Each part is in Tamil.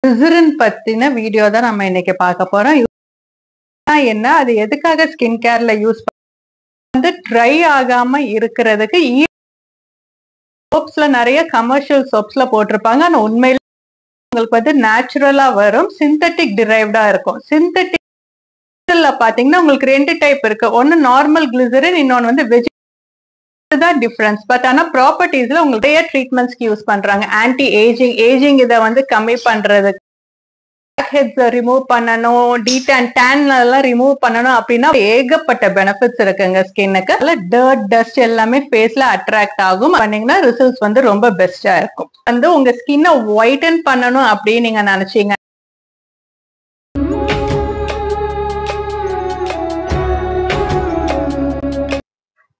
கிளிசரின் பத்தின வீடியோ தான் நம்ம இன்னைக்கு பார்க்க போறோம். என்ன அது எதுக்காக ஸ்கின் கேர்ல யூஸ் வந்து ட்ரை ஆகாம இருக்கிறதுக்கு சோப்ஸ்ல நிறைய கமர்ஷியல் சோப்ஸ்ல போட்டிருப்பாங்க. ஆனா உண்மையில உங்களுக்கு வந்து நேச்சுரலா வரும், சிந்தட்டிக் டிரைவ்டா இருக்கும். சிந்தட்டிக் பாத்தீங்கன்னா உங்களுக்கு ரெண்டு டைப் இருக்கு. ஒன்னு நார்மல் கிளிசரின், இன்னொன்னு வந்து தான் டிஃபரன்ஸ். பட் ஆனா ப்ராப்பர்ட்டிஸ்ல உங்களுக்கு நிறைய ட்ரீட்மெண்ட்ஸ்க்கு யூஸ் பண்றாங்க. ஆன்டி ஏஜிங் இதை வந்து கம்மி பண்றதுக்கு, ரிமூவ் பண்ணணும், டேன் எல்லாம் ரிமூவ் பண்ணணும் அப்படின்னா ஏகப்பட்ட பெனிஃபிட்ஸ் இருக்குங்க ஸ்கின்னுக்கு. டர்ட் டஸ்ட் எல்லாமே ஃபேஸ்ல அட்ராக்ட் ஆகும். பண்ணீங்கன்னா ரிசல்ட்ஸ் வந்து ரொம்ப பெஸ்டா இருக்கும். வந்து உங்க ஸ்கின்னை ஒயிட்டன் பண்ணணும் அப்படின்னு நீங்க நினைச்சீங்க,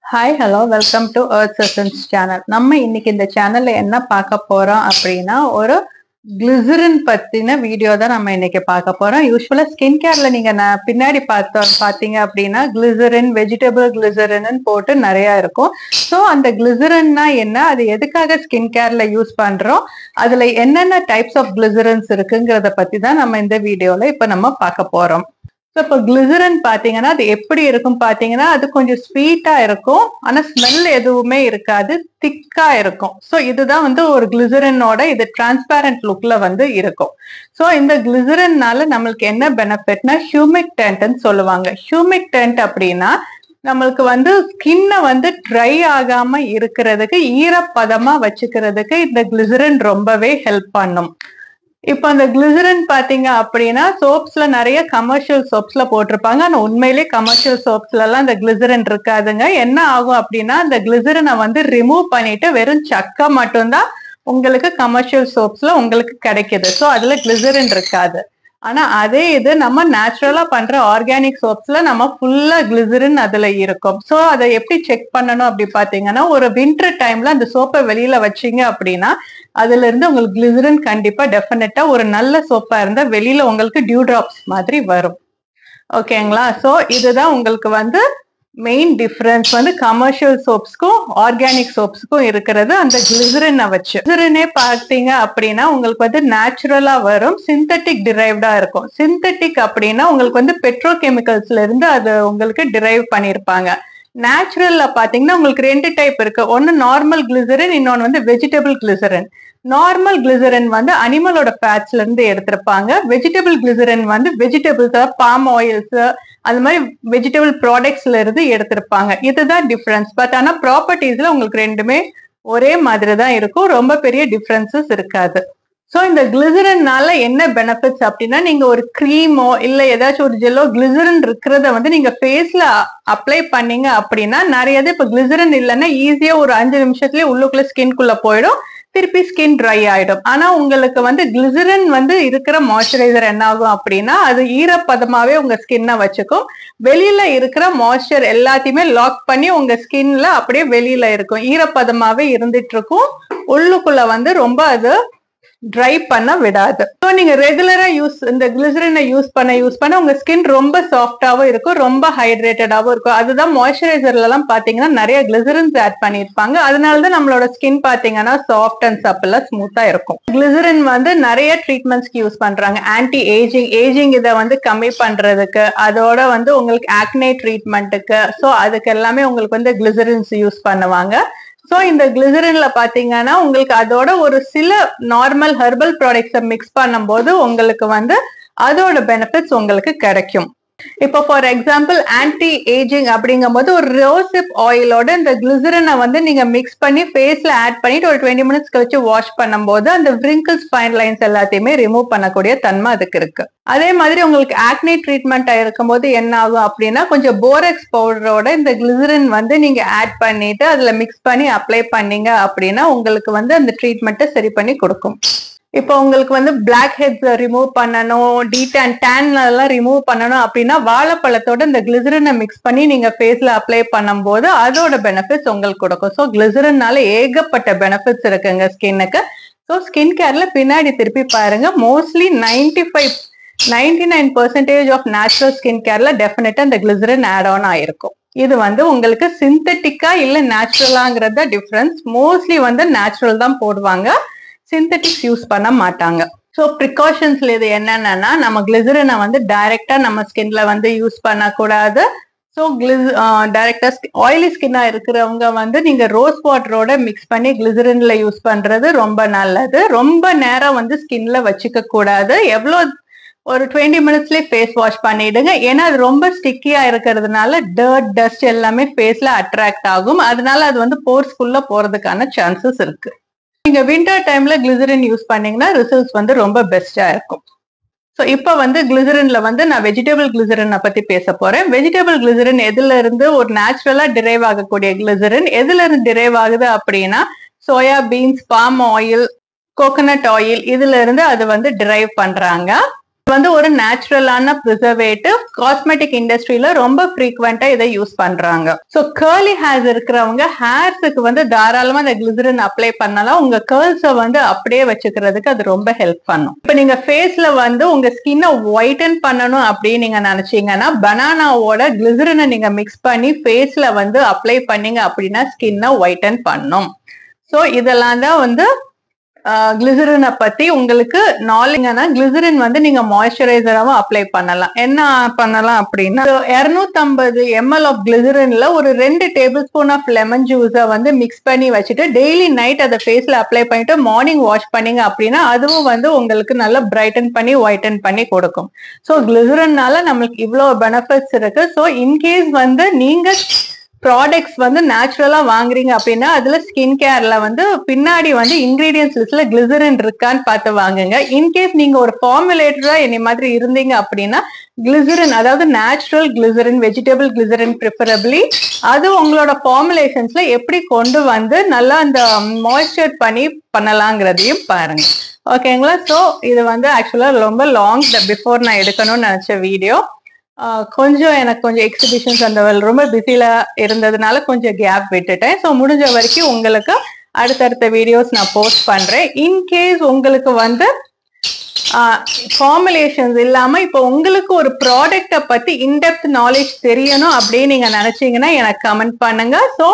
hi hello welcome to earth essence channel. நம்ம இன்னைக்கு இந்த சேனல்ல என்ன பார்க்க போறோம் அப்படின்னா, ஒரு கிளிசரின் பத்தின வீடியோ தான் நம்ம இன்னைக்கு பார்க்க போறோம். யூஸ்வலா ஸ்கின் கேர்ல நீங்க பின்னாடி பாத்தீங்க அப்படின்னா கிளிசரின், வெஜிடபிள் கிளிசரின் போட்டு நிறைய இருக்கும். ஸோ அந்த கிளிசரின்னா என்ன, அது எதுக்காக ஸ்கின் கேர்ல யூஸ் பண்றோம், அதுல என்னென்ன டைப்ஸ் ஆஃப் கிளிசரின்ஸ் இருக்குங்கிறத பத்தி தான் நம்ம இந்த வீடியோல இப்ப நம்ம பார்க்க போறோம். ஸோ இப்போ கிளிசரின் பாத்தீங்கன்னா அது எப்படி இருக்கும் பாத்தீங்கன்னா, அது கொஞ்சம் ஸ்வீட்டா இருக்கும், ஆனா ஸ்மெல் எதுவுமே இருக்காது, திக்கா இருக்கும். ஸோ இதுதான் வந்து ஒரு கிளிசரினோட இது டிரான்ஸ்பேரண்ட் லுக்ல வந்து இருக்கும். ஸோ இந்த கிளிசரின்னால நம்மளுக்கு என்ன பெனிஃபிட்னா, ஹியூமிக்டன்ட்னு சொல்லுவாங்க. ஹியூமிக்டன்ட் அப்படின்னா நம்மளுக்கு வந்து ஸ்கின்னை வந்து ட்ரை ஆகாம இருக்கிறதுக்கு, ஈரப்பதமா வச்சுக்கிறதுக்கு இந்த கிளிசரின் ரொம்பவே ஹெல்ப் பண்ணும். இப்ப அந்த கிளிசரின் பாத்தீங்க அப்படின்னா சோப்ஸ்ல நிறைய கமர்ஷியல் சோப்ஸ்ல போட்டிருப்பாங்க. ஆனா உண்மையிலே கமர்ஷியல் சோப்ஸ்ல எல்லாம் இந்த கிளிசரின் இருக்காதுங்க. என்ன ஆகும் அப்படின்னா, அந்த கிளிசரினை வந்து ரிமூவ் பண்ணிட்டு வெறும் சக்கை மட்டும்தான் உங்களுக்கு கமர்ஷியல் சோப்ஸ்ல உங்களுக்கு கிடைக்குது. ஸோ அதுல கிளிசரின் இருக்காது. ஆனா அதே இது நம்ம நேச்சுரலா பண்ற ஆர்கானிக் சோப்ஸ்ல நம்ம ஃபுல்லா கிளிசரின் அதுல இருக்கும். ஸோ அதை எப்படி செக் பண்ணணும் அப்படி பாத்தீங்கன்னா, ஒரு வின்டர் டைம்ல அந்த சோப்பை வெளியில வச்சீங்க அப்படின்னா அதுல இருந்து உங்களுக்கு கிளிசரின் கண்டிப்பா டெஃபினட்டா ஒரு நல்ல சோப்பா இருந்தா வெளியில உங்களுக்கு டியூ டிராப்ஸ் மாதிரி வரும். ஓகேங்களா? சோ இதுதான் உங்களுக்கு வந்து மெயின் டிஃபரன்ஸ் வந்து கமர்ஷியல் சோப்ஸ்க்கும் ஆர்கானிக் சோப்ஸ்க்கும் இருக்கிறது அந்த கிளிசரினை வச்சு. கிளிசரினே பார்த்தீங்க அப்படின்னா உங்களுக்கு வந்து நேச்சுரலா வரும், சிந்தட்டிக் டிரைவ்டா இருக்கும். சிந்தட்டிக் அப்படின்னா உங்களுக்கு வந்து பெட்ரோ கெமிக்கல்ஸ்ல இருந்து அது உங்களுக்கு டிரைவ் பண்ணிருப்பாங்க. நேச்சுரல்ல பாத்தீங்கன்னா உங்களுக்கு ரெண்டு டைப் இருக்கு. ஒன்னு நார்மல் கிளிசரின், இன்னொன்னு வந்து வெஜிடபிள் கிளிசரின். நார்மல் கிளிசரின் வந்து அனிமலோட ஃபேட்ஸ்ல இருந்து எடுத்திருப்பாங்க. வெஜிடபிள் கிளிசரின் வந்து வெஜிடபிள்ஸ், பாம் ஆயில்ஸ், அது மாதிரி வெஜிடபிள் ப்ராடக்ட்ஸ்ல இருந்து எடுத்திருப்பாங்க. இதுதான் டிஃபரன்ஸ். பட் ஆனா ப்ராப்பர்ட்டிஸ்ல உங்களுக்கு ரெண்டுமே ஒரே மாதிரி தான் இருக்கும், ரொம்ப பெரிய டிஃபரன்சஸ் இருக்காது. ஸோ இந்த கிளிசரின்னால என்ன பெனிஃபிட்ஸ் அப்படின்னா, நீங்க ஒரு கிரீமோ இல்ல ஏதாச்சும் ஒரு ஜெல்லோ கிளிசரின் இருக்கிறத வந்து நீங்க ஃபேஸ்ல அப்ளை பண்ணீங்க அப்படின்னா, நிறைய இப்ப கிளிசரின் இல்லைன்னா ஈஸியா ஒரு 5 நிமிஷத்துலயே உள்ளுக்குள்ள ஸ்கின்குள்ள போயிடும், திருப்பி ஸ்கின் ட்ரை ஆயிடும். ஆனா உங்களுக்கு வந்து கிளிசரின் வந்து இருக்கிற மாய்ஸ்சரைசர் என்ன ஆகும் அப்படின்னா, அது ஈரப்பதமாவே உங்க ஸ்கின்னை வச்சுக்கும். வெளியில இருக்கிற மாய்ஸ்சர் எல்லாத்தையுமே லாக் பண்ணி உங்க ஸ்கின்ல அப்படியே வெளியில இருக்கும், ஈரப்பதமாவே இருந்துட்டு இருக்கும். உள்ளுக்குள்ள வந்து ரொம்ப அது ட்ரை பண்ண விடாது. ஸோ நீங்க ரெகுலரா இந்த கிளிசரினை யூஸ் பண்ண உங்க ஸ்கின் ரொம்ப சாஃப்டாவும் இருக்கும், ரொம்ப ஹைட்ரேட்டடாவும் இருக்கும். அதுதான் மாய்ஸ்சரைசர்ல எல்லாம் பாத்தீங்கன்னா நிறைய கிளிசரின்ஸ் ஆட் பண்ணிருப்பாங்க. அதனாலதான் நம்மளோட ஸ்கின் பாத்தீங்கன்னா சாஃப்ட் அண்ட் சப்பிளா ஸ்மூத்தா இருக்கும். கிளிசரின் வந்து நிறைய ட்ரீட்மெண்ட்ஸ்க்கு யூஸ் பண்றாங்க. ஆன்டி ஏஜிங் இதை வந்து கம்மி பண்றதுக்கு, அதோட வந்து உங்களுக்கு ஆக்னே ட்ரீட்மெண்ட்டுக்கு, ஸோ அதுக்கு எல்லாமே உங்களுக்கு வந்து கிளிசரின்ஸ் யூஸ் பண்ணுவாங்க. ஸோ இந்த கிளிசரின்ல பாத்தீங்கன்னா உங்களுக்கு அதோட ஒரு சில நார்மல் ஹெர்பல் ப்ராடக்ட்ஸை மிக்ஸ் பண்ணும்போது உங்களுக்கு வந்து அதோட பெனிஃபிட்ஸ் உங்களுக்கு கிடைக்கும். இப்போ ஃபார் எக்ஸாம்பிள் ஆன்டி ஏஜிங் அப்படிங்கும் போது ஒரு ரோசிப் ஆயிலோட இந்த கிளிசரினை வந்து நீங்க மிக்ஸ் பண்ணி ஃபேஸ்ல ஆட் பண்ணிட்டு ஒரு 20 மினிட்ஸ் கழிச்சு வாஷ் பண்ணும்போது அந்த விரிங்கிள்ஸ், ஃபைன் லைன்ஸ் எல்லாத்தையுமே ரிமூவ் பண்ணக்கூடிய தன்மை அதுக்கு இருக்கு. அதே மாதிரி உங்களுக்கு ஆக்னே ட்ரீட்மெண்ட் இருக்கும் போது என்ன ஆகும் அப்படின்னா, கொஞ்சம் போரெக்ஸ் பவுடரோட இந்த கிளிசரின் வந்து நீங்க ஆட் பண்ணிட்டு அதுல மிக்ஸ் பண்ணி அப்ளை பண்ணீங்க அப்படின்னா உங்களுக்கு வந்து அந்த ட்ரீட்மெண்ட்டை சரி பண்ணி கொடுக்கும். இப்போ உங்களுக்கு வந்து பிளாக் ஹெட்ஸ் ரிமூவ் பண்ணணும், டேன் எல்லாம் ரிமூவ் பண்ணணும் அப்படின்னா வாழைப்பழத்தோட இந்த கிளிசரினை மிக்ஸ் பண்ணி நீங்க ஃபேஸ்ல அப்ளை பண்ணும்போது அதோட பெனிஃபிட்ஸ் உங்களுக்கு கொடுக்கும். ஸோ கிளிசரின்னால ஏகப்பட்ட பெனிஃபிட்ஸ் இருக்குங்க ஸ்கின்னுக்கு. ஸோ ஸ்கின் கேர்ல பின்னாடி திருப்பி பாருங்க, மோஸ்ட்லி 99% ஆஃப் நேச்சுரல் ஸ்கின் கேர்ல டெஃபினட்டா இந்த கிளிசரின் ஆட் ஆன் ஆயிருக்கும். இது வந்து உங்களுக்கு சிந்தட்டிக்கா இல்ல நேச்சுரலாங்கிறத டிஃபரன்ஸ். மோஸ்ட்லி வந்து நேச்சுரல் தான் போடுவாங்க, சிந்தட்டிக்ஸ் யூஸ் பண்ண மாட்டாங்க. ஸோ ப்ரிகாஷன்ஸ்ல இது என்னன்னா, நம்ம கிளிசரினை வந்து டைரக்டா நம்ம ஸ்கின்ல வந்து யூஸ் பண்ணக்கூடாது. ஸோ டைரக்டா ஆயிலி ஸ்கின்னா இருக்கிறவங்க வந்து நீங்க ரோஸ் வாட்டரோட மிக்ஸ் பண்ணி கிளிசரின்ல யூஸ் பண்றது ரொம்ப நல்லது. ரொம்ப நேரம் வந்து ஸ்கின்ல வச்சுக்க கூடாது. ஒரு 20 மினிட்ஸ்லயே ஃபேஸ் வாஷ் பண்ணிடுங்க. ஏன்னா அது ரொம்ப ஸ்டிக்கியா இருக்கிறதுனால டஸ்ட் எல்லாமே ஃபேஸ்ல அட்ராக்ட் ஆகும். அதனால அது வந்து போர்ஸ்குள்ள போறதுக்கான சான்சஸ் இருக்கு. நீங்க வின்டர் டைம்ல கிளிசரின் யூஸ் பண்ணீங்கன்னா ரிசல்ட்ஸ் வந்து ரொம்ப பெஸ்டா இருக்கும். ஸோ இப்போ வந்து கிளிசரின்ல வந்து நான் வெஜிடபிள் கிளிசரினை பத்தி பேச போறேன். வெஜிடபிள் கிளிசரின் எதுல இருந்து ஒரு நேச்சுரலா டிரைவ் ஆகக்கூடிய கிளிசரின். எதுல இருந்து டிரைவ் ஆகுது அப்படின்னா soya beans, palm oil, coconut oil இதுல இருந்து அது வந்து டிரைவ் பண்றாங்க. வந்து ஒரு நேச்சுரலான ப்ரிசர்வேட்டிவ். காஸ்மெட்டிக் இண்டஸ்ட்ரியில ரொம்ப ஃப்ரீக்வெண்டா இதை யூஸ் பண்றாங்க. ஸோ கேர்லி ஹேர்ஸ் இருக்கிறவங்க ஹேர்ஸுக்கு வந்து தாராளமா இந்த கிளிசரின் அப்ளை பண்ணலாம். உங்க கேர்ள்ஸை வந்து அப்படியே வச்சுக்கிறதுக்கு அது ரொம்ப ஹெல்ப் பண்ணும். இப்போ நீங்க ஃபேஸ்ல வந்து உங்க ஸ்கின்னை ஒயிட்டன் பண்ணணும் அப்படின்னு நீங்க நினைச்சீங்கன்னா பனானாவோட கிளிசரினை நீங்க மிக்ஸ் பண்ணி ஃபேஸ்ல வந்து அப்ளை பண்ணீங்க அப்படின்னா ஸ்கின்னை ஒயிட்டன் பண்ணும். ஸோ இதெல்லாம் தான் வந்து கிளிசரினை பத்தி உங்களுக்கு நாலேஜ்னா கிளிசரின் வந்து நீங்க மாய்ஸ்சரைசராவும் அப்ளை பண்ணலாம். என்ன பண்ணலாம் அப்படின்னா 250 ml ஆஃப் கிளிசரின்ல ஒரு 2 டேபிள் ஸ்பூன் ஆஃப் லெமன் ஜூஸை வந்து மிக்ஸ் பண்ணி வச்சுட்டு டெய்லி நைட் அதை ஃபேஸ்ல அப்ளை பண்ணிட்டு மார்னிங் வாஷ் பண்ணீங்க அப்படின்னா அதுவும் வந்து உங்களுக்கு நல்லா பிரைட்டன் பண்ணி ஒயிட்டன் பண்ணி கொடுக்கும். ஸோ கிளிசரின்னால நம்மளுக்கு இவ்வளோ பெனிஃபிட்ஸ் இருக்கு. ஸோ இன்கேஸ் வந்து நீங்க ப்ராடக்ட்ஸ் வந்து நேச்சுரலா வாங்குறீங்க அப்படின்னா அதுல ஸ்கின் கேர்ல வந்து பின்னாடி வந்து இன்கிரீடியன்ஸ் லிஸ்ட்ல கிளிசரின் இருக்கான்னு பார்த்து வாங்குங்க. இன்கேஸ் நீங்க ஒரு ஃபார்முலேட்டரா என்ன மாதிரி இருந்தீங்க அப்படின்னா கிளிசரின், அதாவது natural glycerin, vegetable glycerin preferably அது உங்களோட ஃபார்முலேஷன்ஸ்ல எப்படி கொண்டு வந்து நல்லா அந்த மாய்ஸ்சர் பண்ணி பண்ணலாங்கிறதையும் பாருங்க. ஓகேங்களா? ஸோ இது வந்து ஆக்சுவலா ரொம்ப லாங் பிஃபோர் நான் எடுக்கணும்னு நினைச்ச வீடியோ. கொஞ்சம் எனக்கு கொஞ்சம் எக்ஸிபிஷன்ஸ் அந்த ரொம்ப பிஸியில இருந்ததுனால கொஞ்சம் கேப் விட்டுட்டேன். ஸோ முடிஞ்ச வரைக்கும் உங்களுக்கு அடுத்தடுத்த வீடியோஸ் நான் போஸ்ட் பண்றேன். இன்கேஸ் உங்களுக்கு வந்து ஃபார்முலேஷன்ஸ் இல்லாம இப்போ உங்களுக்கு ஒரு ப்ராடக்டை பத்தி இன்டெப்த் நாலேஜ் தெரியணும் அப்படின்னு நீங்க நினைச்சீங்கன்னா எனக்கு கமெண்ட் பண்ணுங்க. ஸோ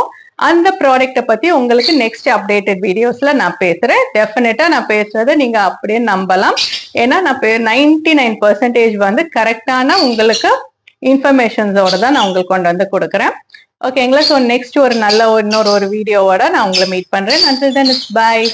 அந்த ப்ராடக்டை பத்தி உங்களுக்கு நெக்ஸ்ட் அப்டேட்டட் வீடியோஸ்ல நான் பேசுறேன். டெஃபினட்டா நான் பேசுறதை நீங்க அப்படியே நம்பலாம். ஏன்னா நான் 99% வந்து கரெக்டான உங்களுக்கு இன்ஃபர்மேஷன்ஸோட தான் நான் உங்களுக்கு கொண்டு வந்து கொடுக்குறேன். ஓகேங்களா? ஸோ நெக்ஸ்ட் ஒரு நல்ல இன்னொரு வீடியோவோட நான் உங்களை மீட் பண்றேன். until then it's bye.